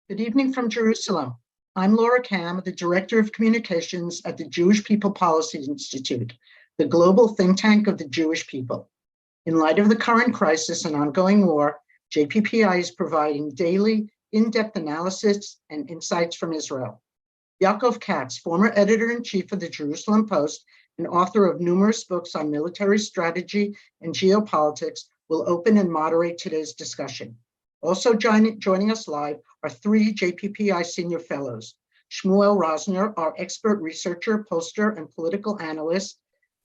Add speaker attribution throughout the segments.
Speaker 1: Good evening from Jerusalem. I'm Laura Kam, the Director of Communications at the Jewish People Policy Institute, the global think tank of the Jewish people. In light of the current crisis and ongoing war, JPPI is providing daily, in-depth analysis and insights from Israel. Yaakov Katz, former editor-in-chief of the Jerusalem Post and author of numerous books on military strategy and geopolitics, will open and moderate today's discussion. Also joining us live are three JPPI senior fellows: Shmuel Rosner, our expert researcher, poster, and political analyst;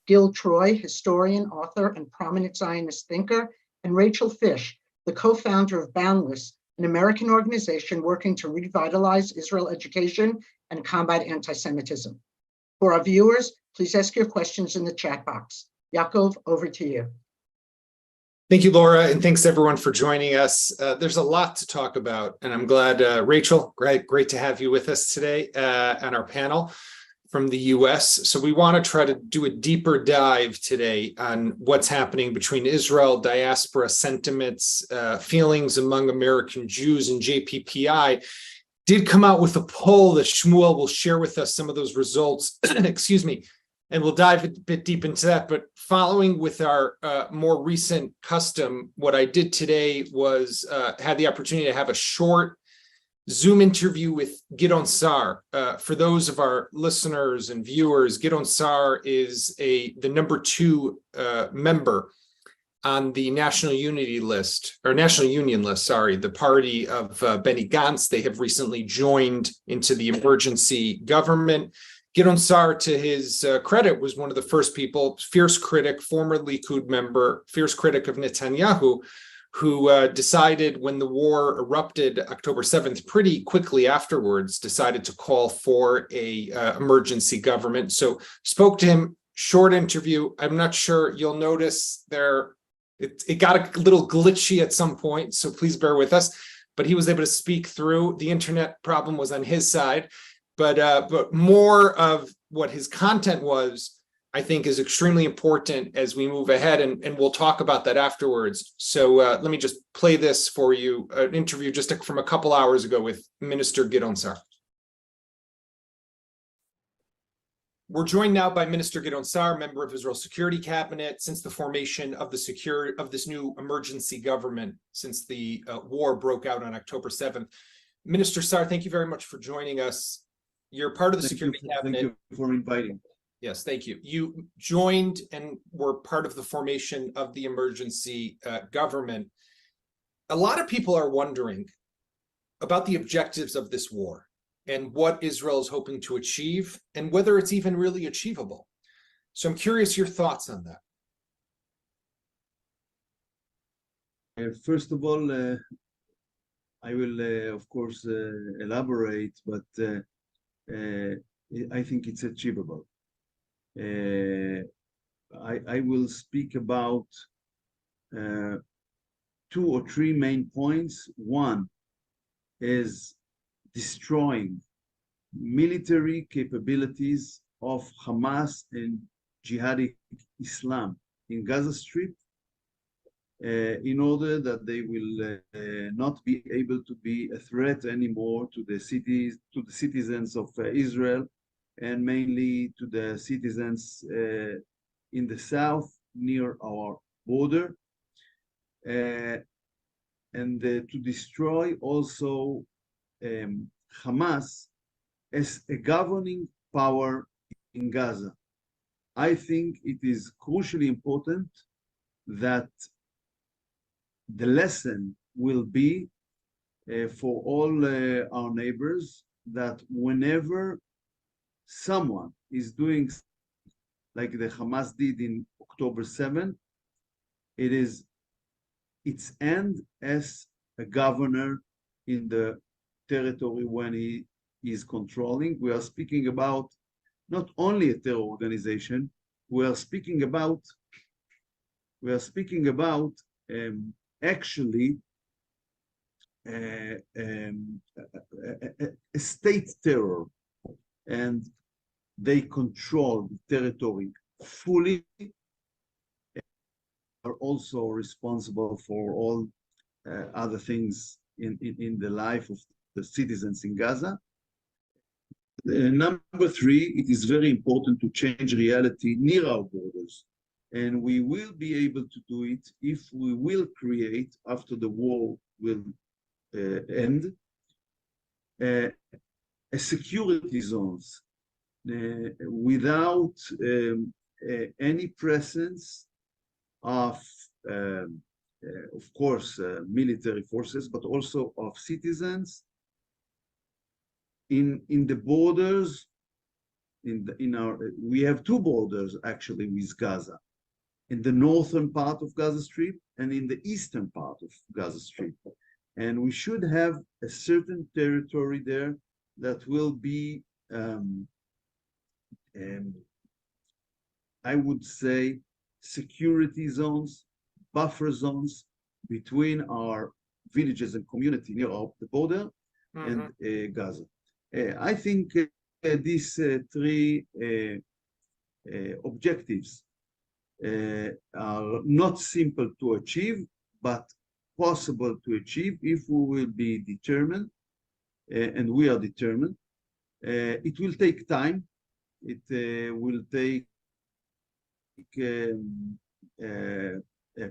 Speaker 1: Gil Troy, historian, author, and prominent Zionist thinker; and Rachel Fish, the co-founder of Boundless, an American organization working to revitalize Israel education and combat anti-Semitism. For our viewers, please ask your questions in the chat box. Yaakov, over to you.
Speaker 2: Thank you, Laura, and thanks everyone for joining us. There's a lot to talk about, and I'm glad, Rachel, great to have you with us today on our panel from the US. So we want to try to do a deeper dive today on what's happening between Israel, diaspora sentiments, feelings among American Jews, and JPPI did come out with a poll that Shmuel will share with us some of those results, excuse me, and we'll dive a bit deep into that. But following with our more recent custom, what I did today was had the opportunity to have a short Zoom interview with Gideon Sa'ar. For those of our listeners and viewers, Gideon Sa'ar is the #2 member on the National Union list, the party of Benny Gantz. They have recently joined into the emergency government. Gideon Sa'ar, to his credit, was one of the first people, fierce critic, former Likud member, fierce critic of Netanyahu, who decided when the war erupted October 7th, pretty quickly afterwards, decided to call for a emergency government. So spoke to him, short interview. I'm not sure you'll notice it got a little glitchy at some point, so please bear with us. But he was able to speak through. The internet problem was on his side. But more of what his content was, I think, is extremely important as we move ahead, and we'll talk about that afterwards. So let me just play this for you, an interview just from a couple hours ago with Minister Gideon Sa'ar. We're joined now by Minister Gideon Sa'ar, member of Israel's Security Cabinet since the formation of this new emergency government, since the war broke out on October 7th. Minister Sa'ar, thank you very much for joining us. You're part of the Security Cabinet.
Speaker 3: Thank you for inviting.
Speaker 2: Yes, thank you. You joined and were part of the formation of the emergency government. A lot of people are wondering about the objectives of this war and what Israel is hoping to achieve and whether it's even really achievable. So I'm curious your thoughts on that.
Speaker 3: First of all, I will, of course, elaborate, but I think it's achievable. I will speak about 2 or 3 main points. One is destroying military capabilities of Hamas and Jihadi Islam in Gaza Strip, in order that they will not be able to be a threat anymore to the citizens of Israel, and mainly to the citizens in the south near our border, and to destroy also Hamas as a governing power in Gaza. I think it is crucially important that the lesson will be for all our neighbors that whenever someone is doing like the Hamas did in October 7th, its end as a governor in the territory when he is controlling. We are speaking about not only a terror organization, we are speaking about actually a state terror, and they control the territory fully, are also responsible for all other things in the life of the citizens in Gaza. Number three, it is very important to change reality near our borders. And we will be able to do it if we will create, after the war will end, a security zones without any presence of course, military forces, but also of citizens in the borders. We have two borders actually with Gaza, in the northern part of Gaza Strip and in the eastern part of Gaza Strip. And we should have a certain territory there that will be, I would say, security zones, buffer zones between our villages and community near the border and Gaza. I think these three objectives are not simple to achieve, but possible to achieve if we will be determined, and we are determined. It will take time. It will take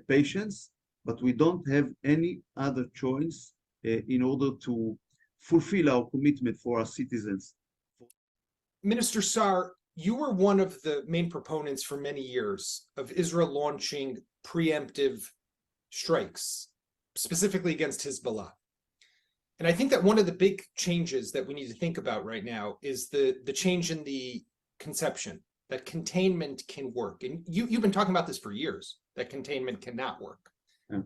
Speaker 3: patience, but we don't have any other choice in order to fulfill our commitment for our citizens.
Speaker 2: Minister Sa'ar, you were one of the main proponents for many years of Israel launching preemptive strikes, specifically against Hezbollah. And I think that one of the big changes that we need to think about right now is the change in the conception that containment can work. And you've been talking about this for years, that containment cannot work.
Speaker 3: Yeah.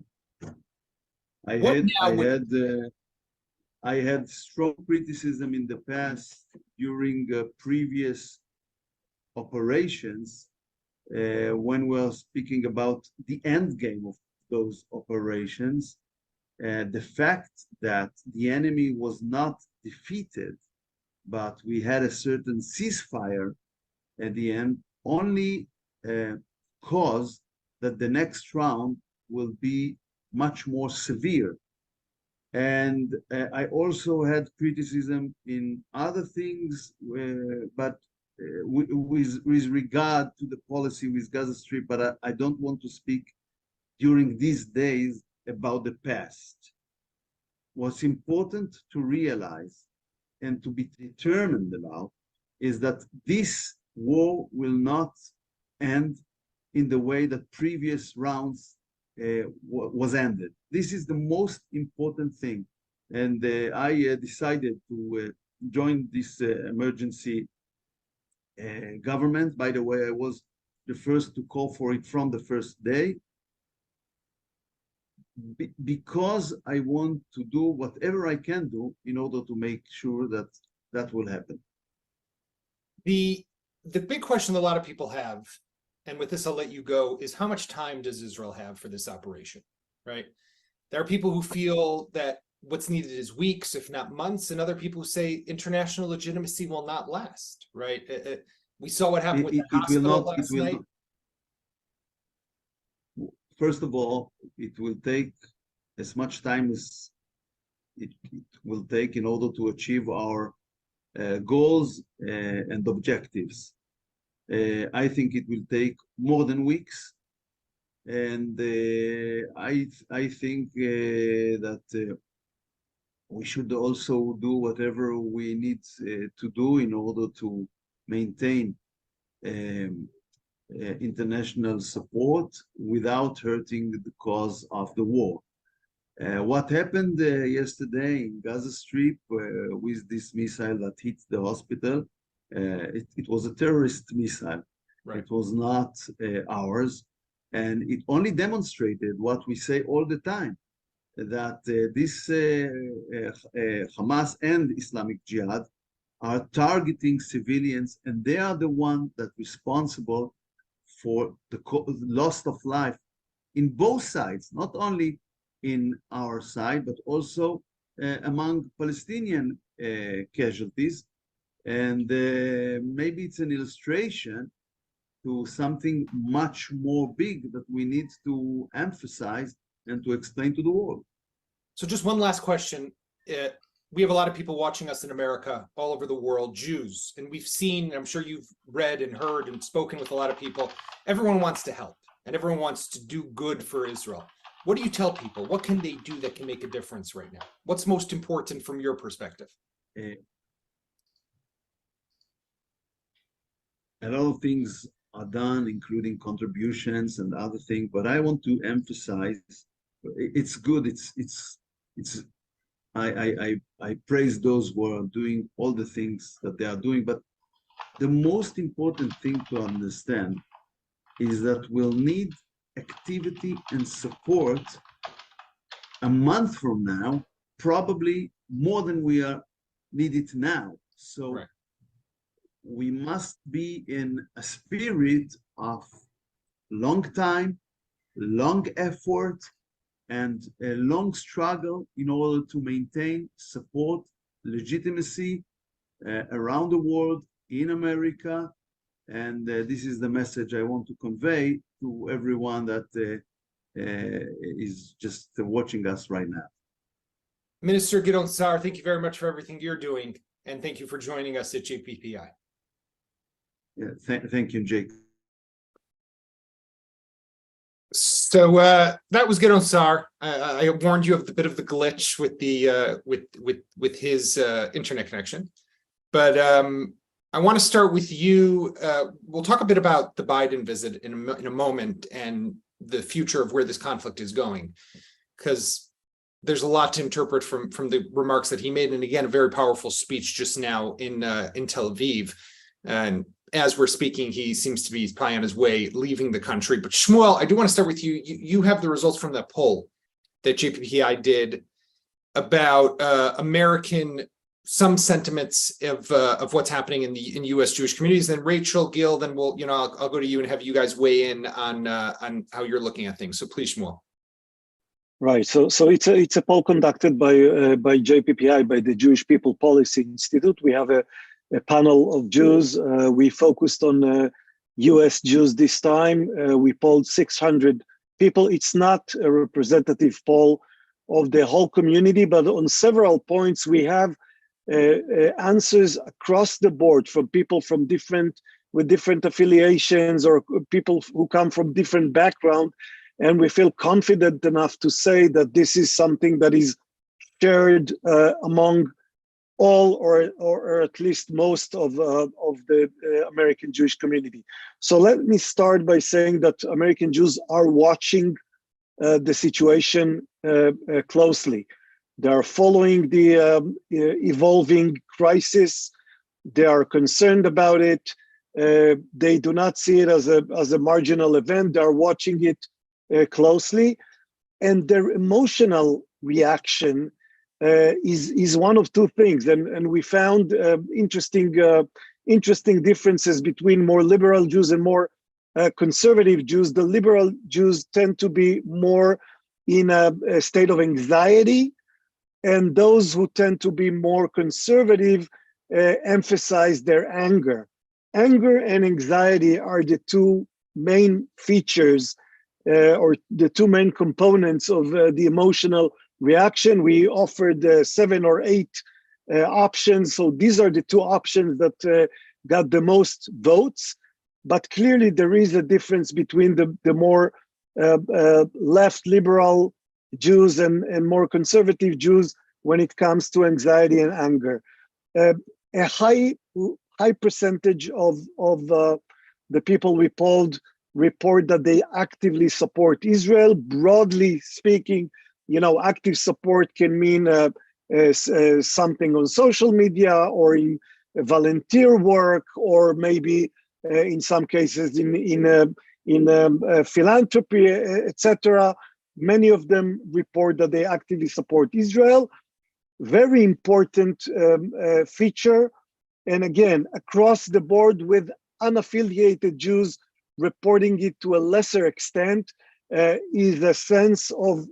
Speaker 3: I had strong criticism in the past during previous operations when we were speaking about the end game of those operations. The fact that the enemy was not defeated, but we had a certain ceasefire at the end, only caused that the next round will be much more severe. And I also had criticism in other things, but with regard to the policy with Gaza Strip, but I don't want to speak during these days about the past. What's important to realize and to be determined about is that this war will not end in the way that previous rounds was ended. This is the most important thing. And I decided to join this emergency government. By the way, I was the first to call for it from the first day, because I want to do whatever I can do in order to make sure that that will happen.
Speaker 2: The big question that a lot of people have, and with this I'll let you go, is how much time does Israel have for this operation, right? There are people who feel that what's needed is weeks, if not months, and other people who say international legitimacy will not last, right? We saw what happened with the hospital last night.
Speaker 3: First of all, it will take as much time as it will take in order to achieve our goals and objectives. I think it will take more than weeks, and I think that we should also do whatever we need to do in order to maintain international support without hurting the cause of the war. What happened yesterday in Gaza Strip with this missile that hit the hospital, it was a terrorist missile. Right. It was not ours. And it only demonstrated what we say all the time, that this Hamas and Islamic Jihad are targeting civilians, and they are the ones that are responsible for the loss of life in both sides, not only in our side, but also among Palestinian casualties. And maybe it's an illustration to something much more big that we need to emphasize and to explain to the world.
Speaker 2: So just one last question. we have a lot of people watching us in America, all over the world, Jews, and we've seen, I'm sure you've read and heard and spoken with a lot of people. Everyone wants to help and everyone wants to do good for Israel. What do you tell people? What can they do that can make a difference right now? What's most important from your perspective?
Speaker 3: A lot of things are done, including contributions and other things, but I want to emphasize it's good. I praise those who are doing all the things that they are doing, but the most important thing to understand is that we'll need activity and support a month from now, probably more than we are needed now. So
Speaker 2: right.
Speaker 3: We must be in a spirit of long time, long effort, and a long struggle in order to maintain support, legitimacy around the world, in America. And this is the message I want to convey to everyone that is just watching us right now.
Speaker 2: Minister Gideon Sa'ar, thank you very much for everything you're doing. And thank you for joining us at JPPI.
Speaker 3: Yeah, thank you, Jake.
Speaker 2: So that was Gideon Sa'ar. I warned you of the bit of the glitch with the with his internet connection, but I want to start with you. We'll talk a bit about the Biden visit in a moment and the future of where this conflict is going, because there's a lot to interpret from the remarks that he made, and again, a very powerful speech just now in Tel Aviv. And as we're speaking, he seems to be probably on his way leaving the country. But Shmuel, I do want to start with you. You have the results from that poll that JPPI did about some sentiments of what's happening in U.S. Jewish communities. Then Rachel, Gil, then I'll go to you and have you guys weigh in on how you're looking at things. So please, Shmuel.
Speaker 4: Right. So it's a poll conducted by JPPI, by the Jewish People Policy Institute. We have a panel of Jews. We focused on US Jews this time. We polled 600 people. It's not a representative poll of the whole community, but on several points we have answers across the board from people from with different affiliations or people who come from different backgrounds. And we feel confident enough to say that this is something that is shared among all or at least most of the American Jewish community. So let me start by saying that American Jews are watching the situation closely. They are following the evolving crisis. They are concerned about it. They do not see it as a marginal event. They are watching it closely, and their emotional reaction is one of two things, and we found interesting differences between more liberal Jews and more conservative Jews. The liberal Jews tend to be more in a state of anxiety, and those who tend to be more conservative emphasize their anger. Anger and anxiety are the two main features or the two main components of the emotional reaction. We offered 7 or 8 options. So these are the two options that got the most votes. But clearly there is a difference between the more left liberal Jews and more conservative Jews when it comes to anxiety and anger. A high percentage of the people we polled report that they actively support Israel. Broadly speaking, active support can mean something on social media or in volunteer work, or maybe in some cases in philanthropy, etc. Many of them report that they actively support Israel. Very important feature, and again, across the board with unaffiliated Jews reporting it to a lesser extent, is a sense of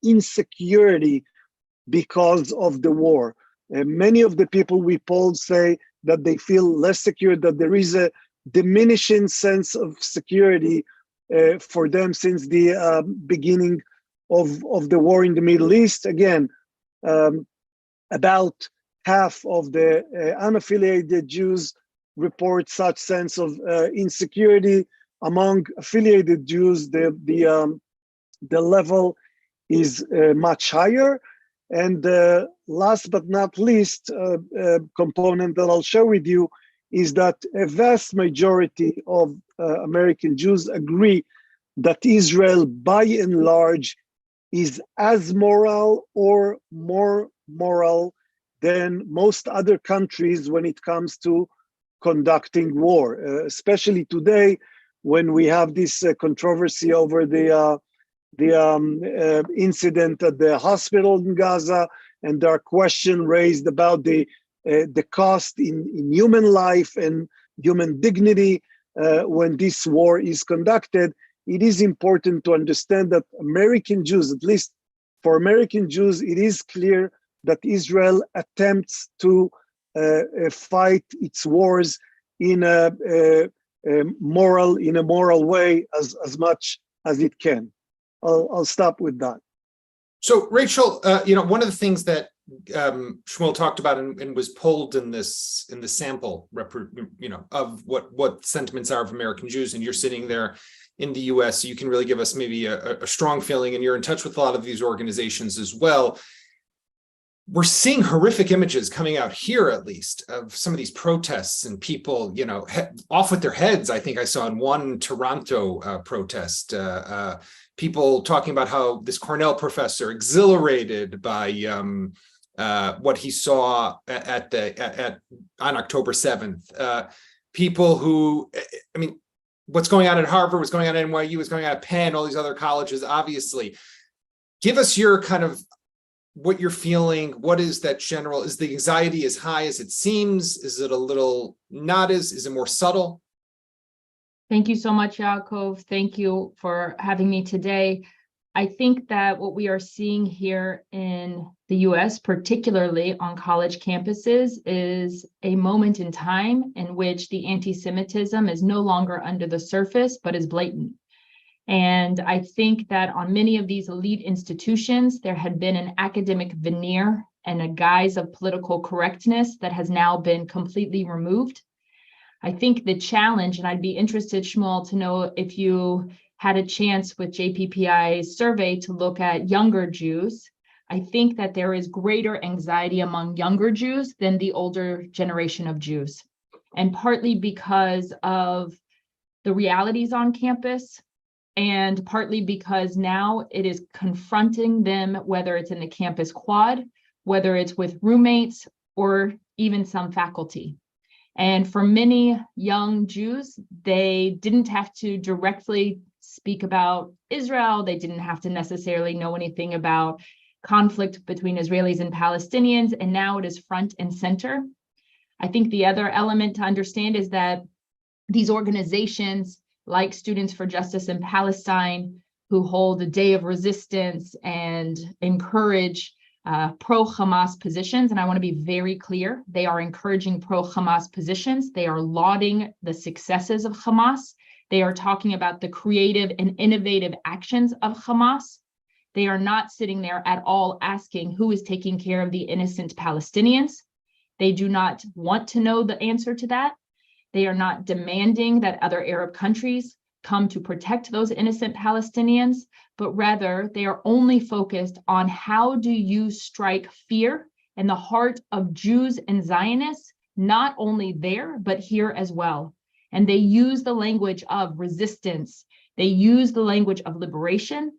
Speaker 4: insecurity because of the war. Many of the people we polled say that they feel less secure, that there is a diminishing sense of security for them since the beginning of the war in the Middle East. Again, about half of the unaffiliated Jews report such sense of insecurity. Among affiliated Jews, the level is much higher. And last but not least, component that I'll share with you is that a vast majority of American Jews agree that Israel, by and large, is as moral or more moral than most other countries when it comes to conducting war, especially today when we have this controversy over the incident at the hospital in Gaza, and there are questions raised about the cost in human life and human dignity when this war is conducted. It is important to understand that American Jews, at least for American Jews, it is clear that Israel attempts to fight its wars in a moral way as much as it can. I'll stop with that.
Speaker 2: So, Rachel, one of the things that Shmuel talked about and was pulled in the sample, of what sentiments are of American Jews, and you're sitting there in the U.S., so you can really give us maybe a strong feeling, and you're in touch with a lot of these organizations as well. We're seeing horrific images coming out here, at least, of some of these protests and people, off with their heads. I think I saw in one Toronto protest, people talking about how this Cornell professor, exhilarated by what he saw on October 7th. People who, what's going on at Harvard, what's going on at NYU, what's going on at Penn, all these other colleges, obviously. Give us your kind of what you're feeling. What is that general? Is the anxiety as high as it seems? Is it a little not as, is it more subtle?
Speaker 5: Thank you so much, Yaakov. Thank you for having me today. I think that what we are seeing here in the US, particularly on college campuses, is a moment in time in which the anti-Semitism is no longer under the surface, but is blatant. And I think that on many of these elite institutions, there had been an academic veneer and a guise of political correctness that has now been completely removed. I think the challenge, and I'd be interested, Shmuel, to know if you had a chance with JPPI's survey to look at younger Jews. I think that there is greater anxiety among younger Jews than the older generation of Jews. And partly because of the realities on campus, and partly because now it is confronting them, whether it's in the campus quad, whether it's with roommates, or even some faculty. And for many young Jews, they didn't have to directly speak about Israel. They didn't have to necessarily know anything about conflict between Israelis and Palestinians, and now it is front and center. I think the other element to understand is that these organizations, like Students for Justice in Palestine, who hold a day of resistance and encourage pro-Hamas positions, and I want to be very clear, they are encouraging pro-Hamas positions. They are lauding the successes of Hamas. They are talking about the creative and innovative actions of Hamas. They are not sitting there at all asking who is taking care of the innocent Palestinians. They do not want to know the answer to that. They are not demanding that other Arab countries come to protect those innocent Palestinians, but rather they are only focused on how do you strike fear in the heart of Jews and Zionists, not only there, but here as well. And they use the language of resistance. They use the language of liberation,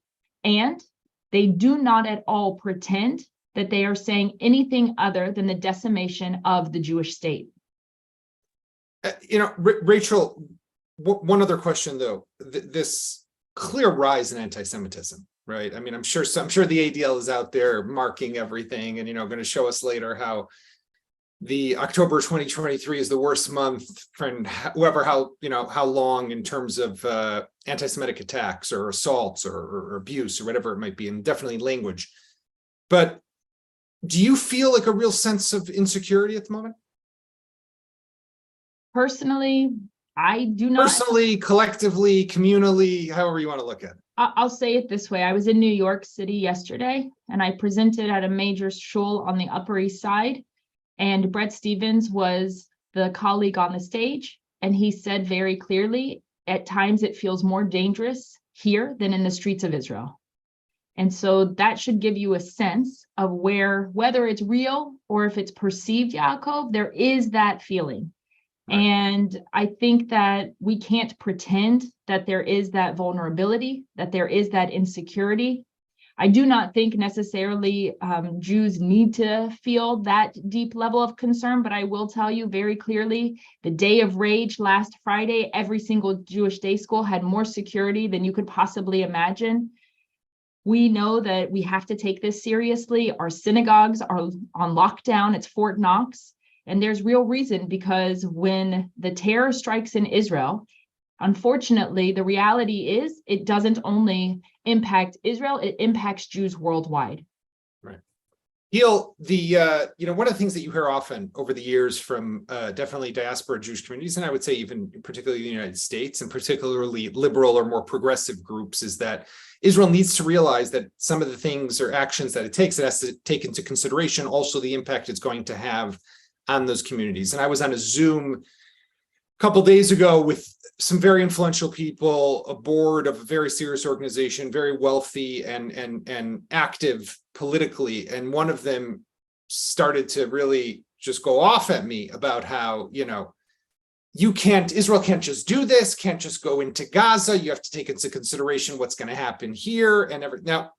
Speaker 5: and they do not at all pretend that they are saying anything other than the decimation of the Jewish state.
Speaker 2: Rachel, one other question though, this clear rise in anti-Semitism, right? I'm sure the ADL is out there marking everything and, going to show us later how the October 2023 is the worst month for how long in terms of anti-Semitic attacks or assaults or abuse or whatever it might be, and definitely language. But do you feel like a real sense of insecurity at the moment?
Speaker 5: Personally, I do not.
Speaker 2: Personally, collectively, communally, however you want to look at it.
Speaker 5: I'll say it this way. I was in New York City yesterday and I presented at a major shul on the Upper East Side. And Brett Stevens was the colleague on the stage. And he said very clearly, at times it feels more dangerous here than in the streets of Israel. And so that should give you a sense of whether it's real or if it's perceived, Yaakov, there is that feeling. Right. And I think that we can't pretend that there is that vulnerability, that there is that insecurity. I do not think necessarily Jews need to feel that deep level of concern, but I will tell you very clearly, the day of rage last Friday, every single Jewish day school had more security than you could possibly imagine. We know that we have to take this seriously. Our synagogues are on lockdown. It's Fort Knox. And there's real reason, because when the terror strikes in Israel, unfortunately, the reality is it doesn't only impact Israel, it impacts Jews worldwide.
Speaker 2: Right. Gil, one of the things that you hear often over the years from definitely diaspora Jewish communities, and I would say even particularly the United States, and particularly liberal or more progressive groups, is that Israel needs to realize that some of the things or actions that it takes, it has to take into consideration also the impact it's going to have on those communities. And I was on a Zoom a couple of days ago with some very influential people, a board of a very serious organization, very wealthy and active politically. And one of them started to really just go off at me about how, Israel can't just do this, can't just go into Gaza. You have to take into consideration what's going to happen here and everything. Now,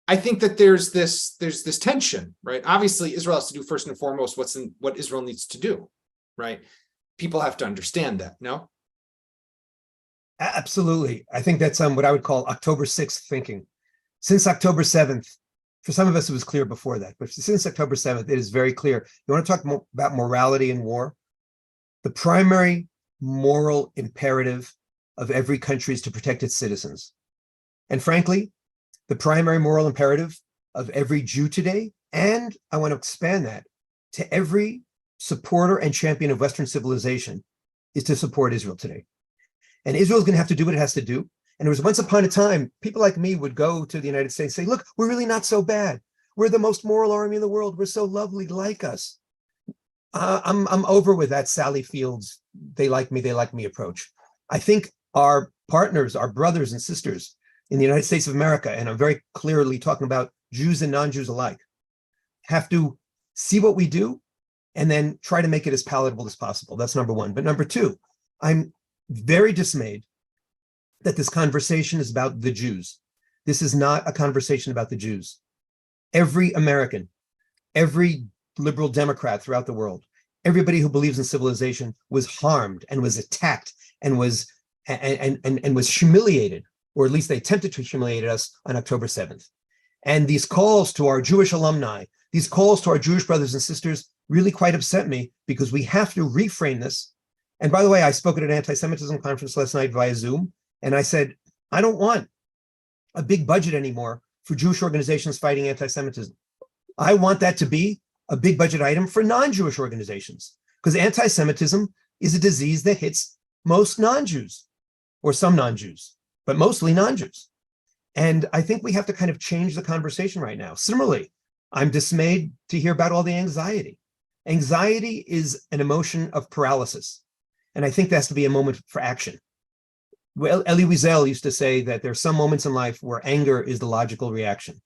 Speaker 2: I think that there's this tension, right? Obviously, Israel has to do first and foremost what Israel needs to do, right? People have to understand that, no?
Speaker 6: Absolutely. I think that's what I would call October 6th thinking. Since October 7th, for some of us, it was clear before that, but since October 7th, it is very clear. You want to talk about morality in war? The primary moral imperative of every country is to protect its citizens. And frankly, the primary moral imperative of every Jew today, and I want to expand that to every supporter and champion of Western civilization, is to support Israel today. And Israel is going to have to do what it has to do. And there was once upon a time, people like me would go to the United States and say, look, we're really not so bad. We're the most moral army in the world. We're so lovely, like us. I'm over with that Sally Fields, they like me approach. I think our partners, our brothers and sisters in the United States of America, and I'm very clearly talking about Jews and non-Jews alike, have to see what we do and then try to make it as palatable as possible. That's number one. But number two, I'm very dismayed that this conversation is about the Jews. This is not a conversation about the Jews. Every American, every liberal Democrat throughout the world, everybody who believes in civilization was harmed and was attacked and was humiliated, or at least they attempted to humiliate us on October 7th. And these calls to our Jewish alumni, these calls to our Jewish brothers and sisters really quite upset me, because we have to reframe this. And by the way, I spoke at an anti-Semitism conference last night via Zoom, and I said, I don't want a big budget anymore for Jewish organizations fighting anti-Semitism. I want that to be a big budget item for non-Jewish organizations, because anti-Semitism is a disease that hits most non-Jews, or some non-Jews, but mostly non-Jews. And I think we have to kind of change the conversation right now. Similarly, I'm dismayed to hear about all the anxiety. Anxiety is an emotion of paralysis. And I think there has to be a moment for action. Well, Elie Wiesel used to say that there are some moments in life where anger is the logical reaction.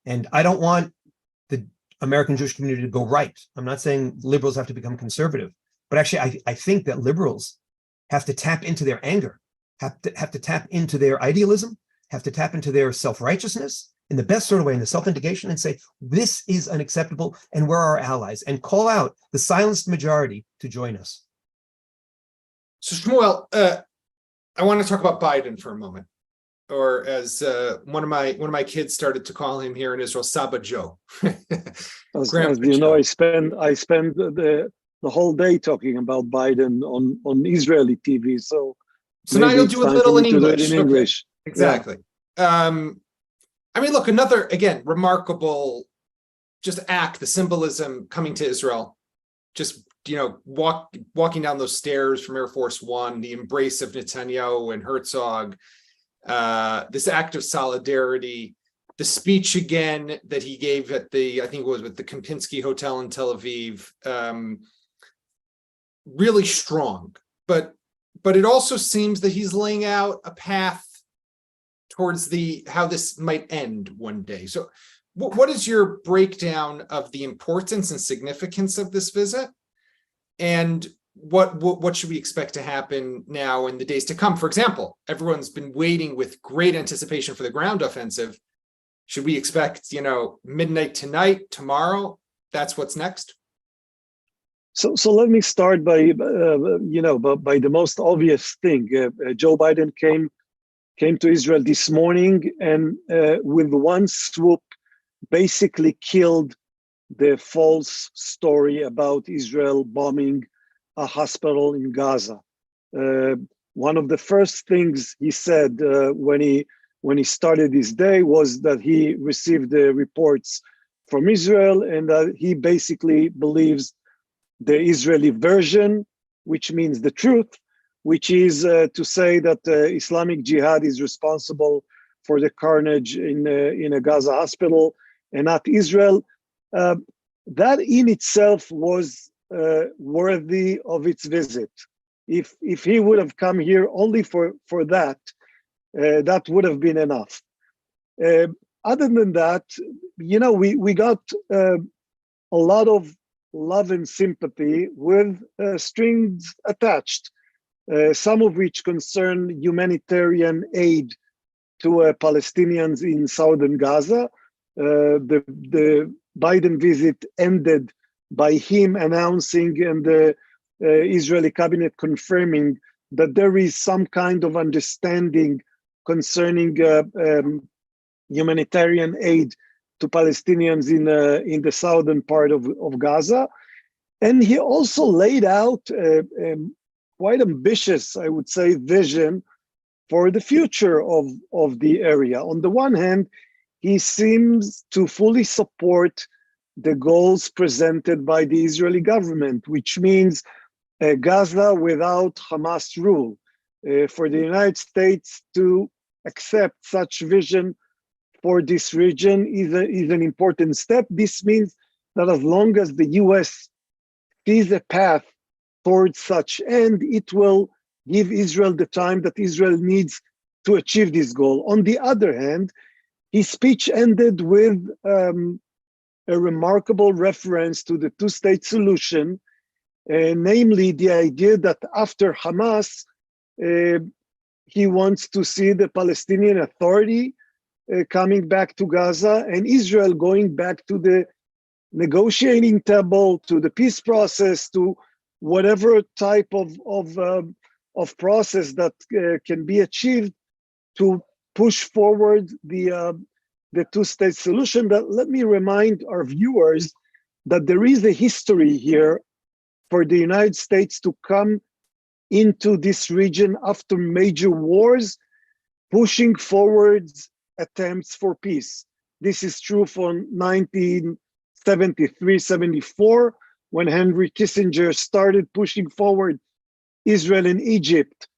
Speaker 6: And I don't want the American Jewish community to go right. I'm not saying liberals have to become conservative, but actually I think that liberals have to tap into their anger, have to tap into their idealism, have to tap into their self-righteousness in the best sort of way, in the self-indication, and say, this is unacceptable and we're our allies, and call out the silenced majority to join us.
Speaker 2: So Shmuel, I want to talk about Biden for a moment, or as one of my kids started to call him here in Israel, Saba Joe.
Speaker 4: As you know, I spend the whole day talking about Biden on Israeli TV. So
Speaker 2: now you'll do a little in English.
Speaker 4: Okay.
Speaker 2: Exactly. Yeah. I mean, look, another, again, remarkable just act, the symbolism coming to Israel, just walking down those stairs from Air Force One, the embrace of Netanyahu and Herzog, this act of solidarity, the speech again that he gave at I think it was with the Kempinski Hotel in Tel Aviv, really strong. But it also seems that he's laying out a path towards how this might end one day. So what is your breakdown of the importance and significance of this visit? And what should we expect to happen now in the days to come? For example, everyone's been waiting with great anticipation for the ground offensive. Should we expect, midnight tonight, tomorrow? That's what's next?
Speaker 4: So let me start by the most obvious thing. Joe Biden came to Israel this morning and with one swoop basically killed the false story about Israel bombing a hospital in Gaza. One of the first things he said when he started his day was that he received the reports from Israel and that he basically believes the Israeli version, which means the truth, which is to say that Islamic Jihad is responsible for the carnage in a Gaza hospital and not Israel. That in itself was worthy of its visit. If he would have come here only for that, that would have been enough. Other than that, we got a lot of love and sympathy with strings attached, some of which concern humanitarian aid to Palestinians in southern Gaza. The Biden visit ended by him announcing and the Israeli cabinet confirming that there is some kind of understanding concerning humanitarian aid to Palestinians in the southern part of Gaza. And he also laid out a quite ambitious, I would say, vision for the future of the area. On the one hand, he seems to fully support the goals presented by the Israeli government, which means Gaza without Hamas rule. For the United States to accept such vision for this region is an important step. This means that as long as the US sees a path towards such end, it will give Israel the time that Israel needs to achieve this goal. On the other hand, his speech ended with a remarkable reference to the two-state solution, namely the idea that after Hamas, he wants to see the Palestinian Authority coming back to Gaza and Israel going back to the negotiating table, to the peace process, to whatever type of process that can be achieved to push forward the two-state solution. But let me remind our viewers that there is a history here for the United States to come into this region after major wars, pushing forward attempts for peace. This is true from 1973-74, when Henry Kissinger started pushing forward Israel and Egypt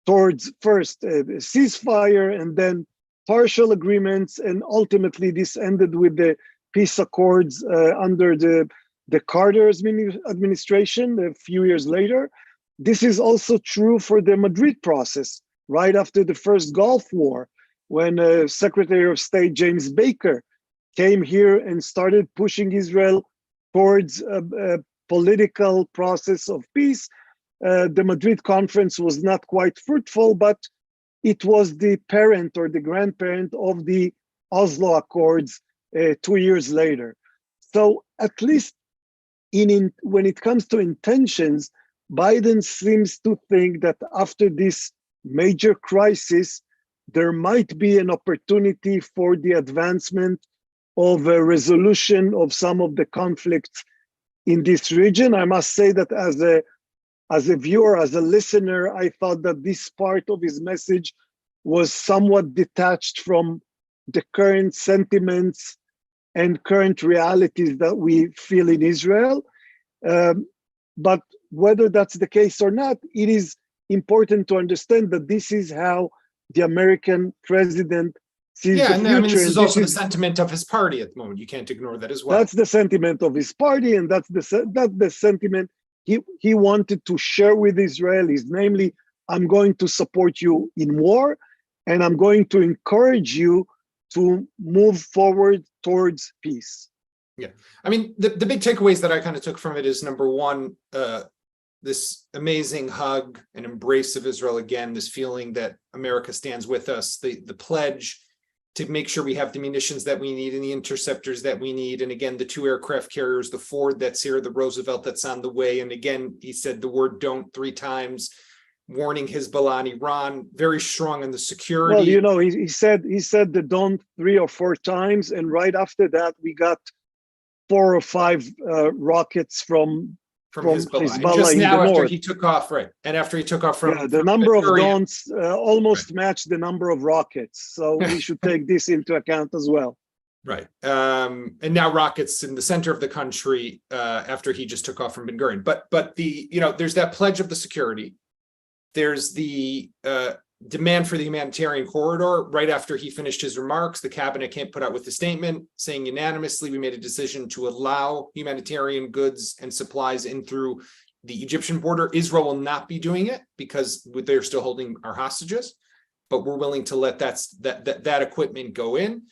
Speaker 4: towards first a ceasefire and then partial agreements, and ultimately this ended with the peace accords under the Carter administration a few years later. This is also true for the Madrid process, right after the first Gulf War, when Secretary of State James Baker came here and started pushing Israel towards a political process of peace. The Madrid conference was not quite fruitful, but it was the parent or the grandparent of the Oslo Accords 2 years later. So at least when it comes to intentions, Biden seems to think that after this major crisis, there might be an opportunity for the advancement of a resolution of some of the conflicts in this region. I must say that as a viewer, as a listener, I thought that this part of his message was somewhat detached from the current sentiments and current realities that we feel in Israel. But whether that's the case or not, it is important to understand that this is how the American president sees
Speaker 2: Yeah,
Speaker 4: the
Speaker 2: and
Speaker 4: future.
Speaker 2: I mean, this is
Speaker 4: and
Speaker 2: also the sentiment of his party at the moment. You can't ignore that as well.
Speaker 4: that's the sentiment of his party, and that's the sentiment he wanted to share with Israelis, namely, I'm going to support you in war, and I'm going to encourage you to move forward towards peace.
Speaker 2: Yeah, I mean, the big takeaways that I kind of took from it is, number one, this amazing hug and embrace of Israel again, this feeling that America stands with us, the pledge to make sure we have the munitions that we need and the interceptors that we need. And again, the 2 aircraft carriers, the Ford that's here, the Roosevelt that's on the way. And again, he said the word "don't" 3 times, warning Hezbollah and Iran, very strong on the security.
Speaker 4: Well, you know, he said the "don't" 3 or 4 times, and right after that, we got 4 or 5 rockets from Hezbollah
Speaker 2: just
Speaker 4: in
Speaker 2: now
Speaker 4: the
Speaker 2: after
Speaker 4: north.
Speaker 2: he took off, right? And after he took off from
Speaker 4: The number of
Speaker 2: Syria.
Speaker 4: don'ts almost matched the number of rockets. So we should take this into account as well.
Speaker 2: Right. And now rockets in the center of the country after he just took off from Ben Gurion. But the, you know, there's that pledge of the security. There's the demand for the humanitarian corridor. Right after he finished his remarks, the cabinet came put out with a statement saying unanimously, we made a decision to allow humanitarian goods and supplies in through the Egyptian border. Israel will not be doing it because they're still holding our hostages, but we're willing to let that equipment go in.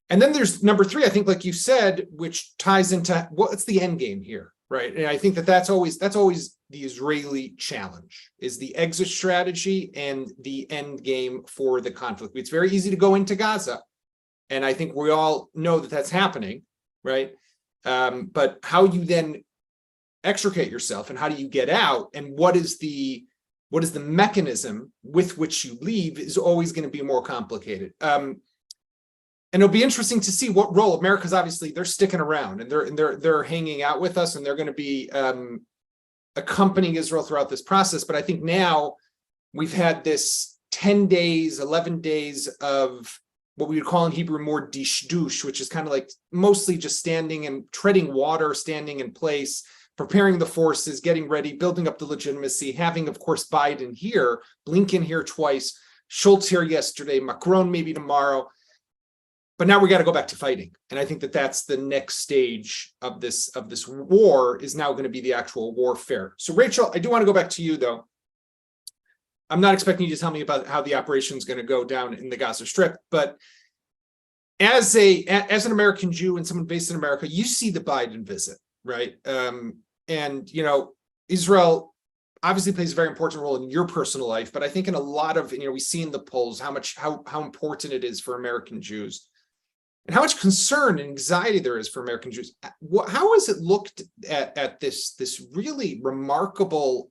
Speaker 2: And then there's number 3, I think, like you said, which ties into what's the end game here, right? And I think that's always the Israeli challenge, is the exit strategy and the end game for the conflict. It's very easy to go into Gaza, and I think we all know that that's happening, right? But how you then extricate yourself and how do you get out, and what is the mechanism with which you leave is always going to be more complicated. And it'll be interesting to see what role America's, obviously they're sticking around and they're hanging out with us, and they're going to be accompanying Israel throughout this process. But I think now we've had this 10 days, 11 days of what we would call in Hebrew more dishdush, which is kind of like mostly just standing and treading water, standing in place, preparing the forces, getting ready, building up the legitimacy, having, of course, Biden here, Blinken here twice, Schultz here yesterday, Macron maybe tomorrow. But now we got to go back to fighting. And I think that that's the next stage of this war, is now going to be the actual warfare. So Rachel, I do want to go back to you though. I'm not expecting you to tell me about how the operation is going to go down in the Gaza Strip, but as an American Jew and someone based in America, you see the Biden visit, right? And you know, Israel obviously plays a very important role in your personal life, but I think in a lot of, you know, we see in the polls how important it is for American Jews, and how much concern and anxiety there is for American Jews. How has it looked at this really remarkable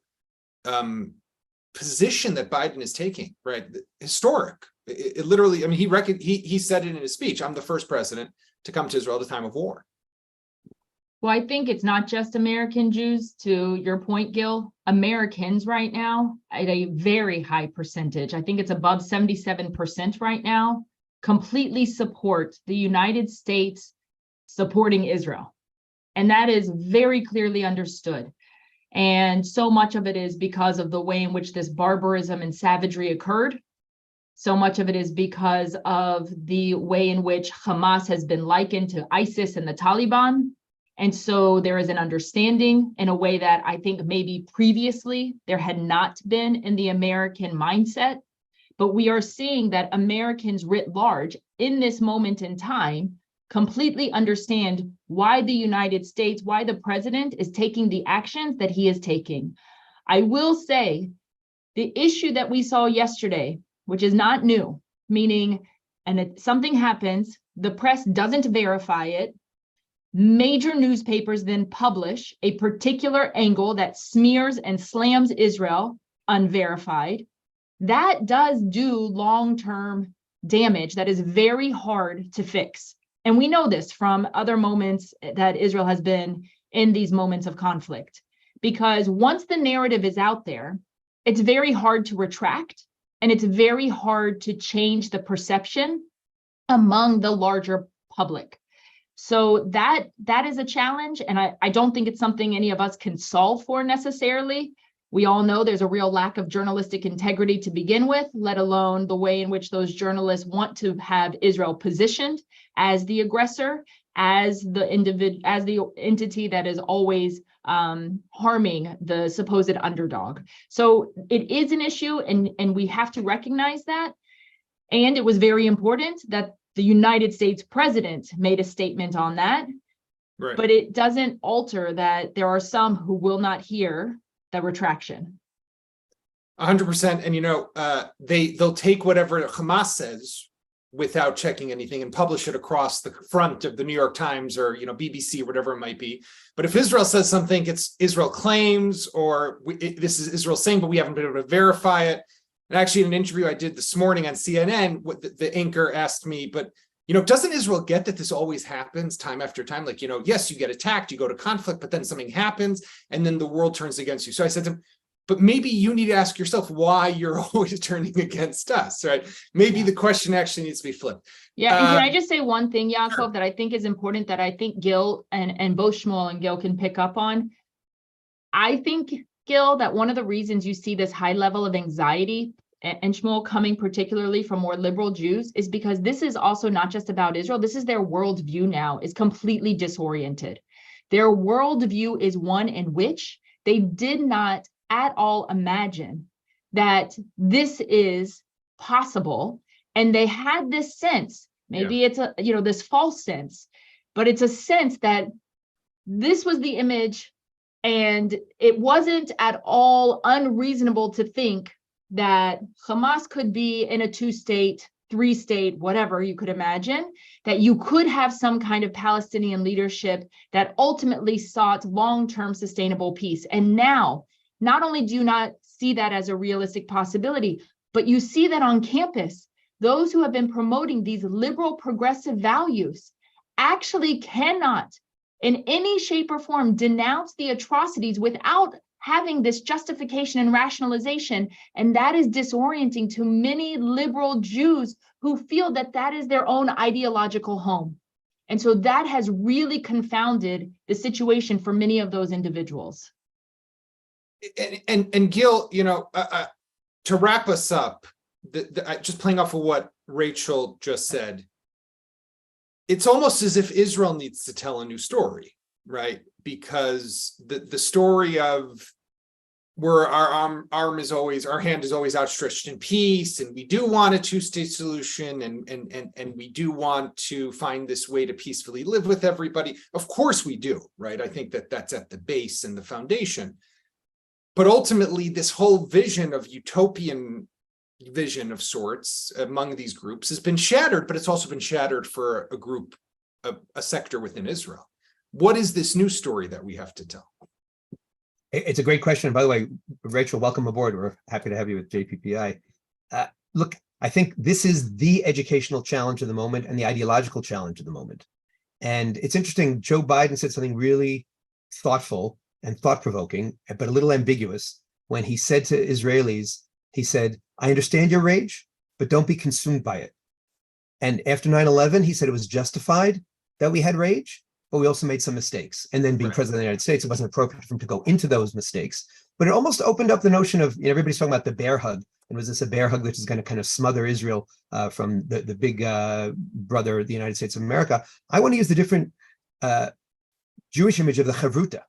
Speaker 2: position that Biden is taking, right? Historic. It literally, I mean, he said it in his speech, I'm the first president to come to Israel at a time of war.
Speaker 5: Well, I think it's not just American Jews, to your point, Gil. Americans right now, at a very high percentage, I think it's above 77% right now, completely support the United States supporting Israel. And that is very clearly understood. And so much of it is because of the way in which this barbarism and savagery occurred. So much of it is because of the way in which Hamas has been likened to ISIS and the Taliban. And so there is an understanding in a way that I think maybe previously there had not been in the American mindset. But we are seeing that Americans writ large in this moment in time completely understand why the United States, why the president is taking the actions that he is taking. I will say the issue that we saw yesterday, which is not new, meaning, and something happens, the press doesn't verify it, major newspapers then publish a particular angle that smears and slams Israel unverified. That does do long-term damage that is very hard to fix. And we know this from other moments that Israel has been in these moments of conflict, because once the narrative is out there, it's very hard to retract, and it's very hard to change the perception among the larger public. So that is a challenge. And I don't think it's something any of us can solve for necessarily. We all know there's a real lack of journalistic integrity to begin with, let alone the way in which those journalists want to have Israel positioned as the aggressor, as the entity that is always harming the supposed underdog. So it is an issue, and we have to recognize that. And it was very important that the United States president made a statement on that.
Speaker 2: Right.
Speaker 5: But it doesn't alter that there are some who will not hear the retraction.
Speaker 2: 100%. And, they'll take whatever Hamas says without checking anything and publish it across the front of the New York Times or, BBC, whatever it might be. But if Israel says something, it's Israel claims, or this is Israel saying, but we haven't been able to verify it. And actually, in an interview I did this morning on CNN, the anchor asked me, but, doesn't Israel get that this always happens time after time? Like, yes, you get attacked, you go to conflict, but then something happens and then the world turns against you. So I said to him, but maybe you need to ask yourself why you're always turning against us, right? Maybe the question actually needs to be flipped.
Speaker 5: Yeah, and can I just say one thing, Yaakov, that I think is important, that I think Gil and both Shmuel and Gil can pick up on? I think, Gil, that one of the reasons you see this high level of anxiety, and Shmuel, coming particularly from more liberal Jews, is because this is also not just about Israel. This is their worldview now, is completely disoriented. Their worldview is one in which they did not at all imagine that this is possible. And they had this sense, maybe it's this false sense, but it's a sense that this was the image, and it wasn't at all unreasonable to think that Hamas could be in a 2-state, 3-state, whatever you could imagine, that you could have some kind of Palestinian leadership that ultimately sought long-term sustainable peace. And now, not only do you not see that as a realistic possibility, but you see that on campus, those who have been promoting these liberal progressive values actually cannot in any shape or form denounce the atrocities without having this justification and rationalization. And that is disorienting to many liberal Jews who feel that that is their own ideological home. And so that has really confounded the situation for many of those individuals.
Speaker 2: And Gil, to wrap us up, just playing off of what Rachel just said, it's almost as if Israel needs to tell a new story, right? Because the story of where our hand is always outstretched in peace, and we do want a 2-state solution, and we do want to find this way to peacefully live with everybody. Of course we do, right? I think that's at the base and the foundation. But ultimately, this whole vision of utopian vision of sorts among these groups has been shattered, but it's also been shattered for a group, a sector within Israel. What is this new story that we have to tell?
Speaker 6: It's a great question. By the way, Rachel, welcome aboard. We're happy to have you at JPPI. Look, I think this is the educational challenge of the moment and the ideological challenge of the moment. And it's interesting, Joe Biden said something really thoughtful and thought-provoking, but a little ambiguous, when he said to Israelis, he said, I understand your rage, but don't be consumed by it. And after 9/11, he said it was justified that we had rage, but we also made some mistakes. And then being president of the United States, it wasn't appropriate for him to go into those mistakes. But it almost opened up the notion of, everybody's talking about the bear hug. And was this a bear hug which is going to kind of smother Israel from the big brother, the United States of America? I want to use the different Jewish image of the chavruta,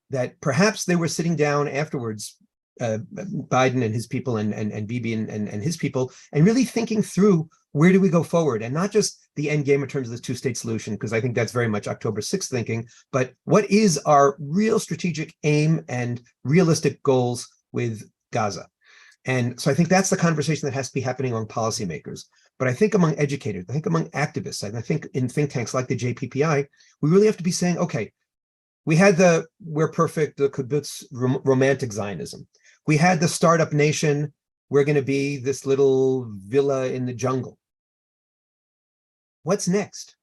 Speaker 6: that perhaps they were sitting down afterwards, Biden and his people and Bibi and his people, and really thinking through, where do we go forward? And not just the end game in terms of the 2-state solution, because I think that's very much October 6th thinking, but what is our real strategic aim and realistic goals with Gaza? And so I think that's the conversation that has to be happening among policymakers. But I think among educators, I think among activists, and I think in think tanks like the JPPI, we really have to be saying, okay, we had the we're perfect, the kibbutz romantic Zionism. We had the startup nation, we're going to be this little villa in the jungle. What's next?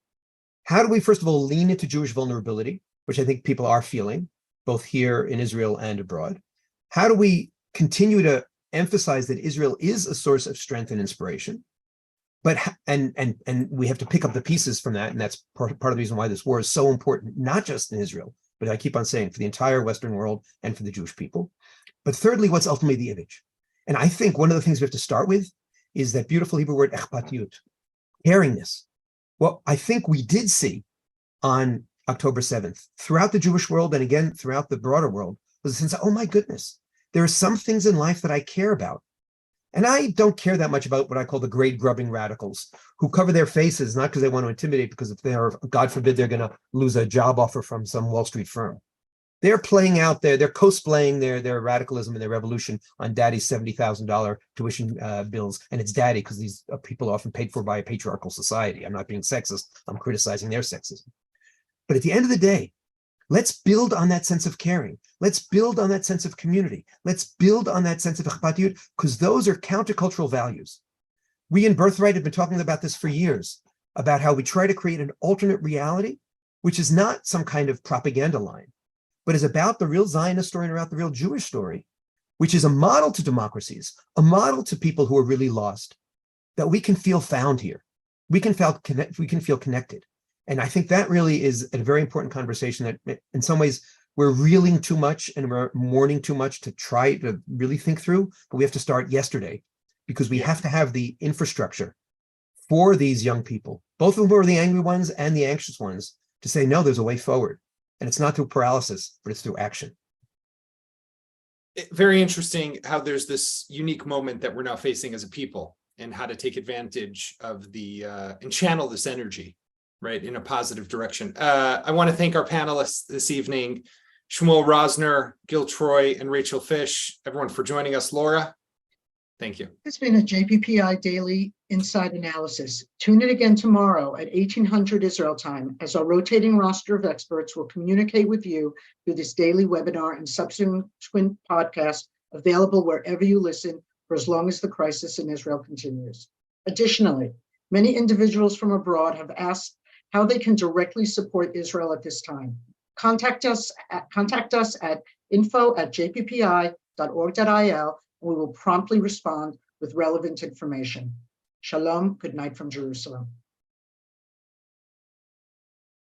Speaker 6: How do we, first of all, lean into Jewish vulnerability, which I think people are feeling, both here in Israel and abroad? How do we continue to emphasize that Israel is a source of strength and inspiration? But and we have to pick up the pieces from that, and that's part of the reason why this war is so important, not just in Israel, but I keep on saying for the entire Western world and for the Jewish people. But thirdly, what's ultimately the image? And I think one of the things we have to start with is that beautiful Hebrew word echpatiyut, caringness. What I think we did see on October 7th throughout the Jewish world and again throughout the broader world was a sense of, oh my goodness, there are some things in life that I care about. And I don't care that much about what I call the grade grubbing radicals who cover their faces, not because they want to intimidate, because if they're, God forbid, they're going to lose a job offer from some Wall Street firm. They're playing out they're cosplaying their radicalism and their revolution on daddy's $70,000 tuition bills. And it's daddy because these people are often paid for by a patriarchal society. I'm not being sexist. I'm criticizing their sexism. But at the end of the day, let's build on that sense of caring. Let's build on that sense of community. Let's build on that sense of echpatiyut, because those are countercultural values. We in Birthright have been talking about this for years, about how we try to create an alternate reality, which is not some kind of propaganda line, but is about the real Zionist story and about the real Jewish story, which is a model to democracies, a model to people who are really lost, that we can feel found here. We can feel connected. And I think that really is a very important conversation that in some ways we're reeling too much and we're mourning too much to try to really think through, but we have to start yesterday because we have to have the infrastructure for these young people, both of them are the angry ones and the anxious ones, to say, no, there's a way forward. And it's not through paralysis, but it's through action.
Speaker 2: Very interesting how there's this unique moment that we're now facing as a people and how to take advantage of the and channel this energy, right, in a positive direction. I want to thank our panelists this evening, Shmuel Rosner, Gil Troy, and Rachel Fish, everyone for joining us. Laura, thank you.
Speaker 1: It's been a JPPI Daily Inside Analysis. Tune in again tomorrow at 1800 Israel time as our rotating roster of experts will communicate with you through this daily webinar and subsequent podcast available wherever you listen for as long as the crisis in Israel continues. Additionally, many individuals from abroad have asked how they can directly support Israel at this time. Contact us at info@jppi.org.il. We will promptly respond with relevant information. Shalom, good night from Jerusalem.